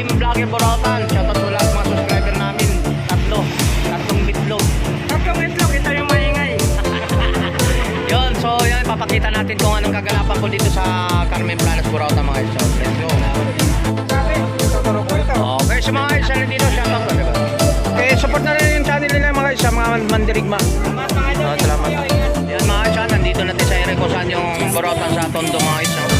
Team Vlogger Borautan. Shoutout sa lahat mga subscriber namin. Tatlong bitlog. Tatlong itlog, ito yung maingay. Yun, so yan, papakita natin kung anong kaganapan ko dito sa Carmen Planas Borautan mga guys. So, let's go. Okay, sa mga guys, ano dito, shoutout ko, diba? Okay, support na rin yung channel nila mga guys, sa mga mandirigma. Salamat. Yan mga guys, nandito natin sa Ericosan yung Borautan sa Tondo mga guys.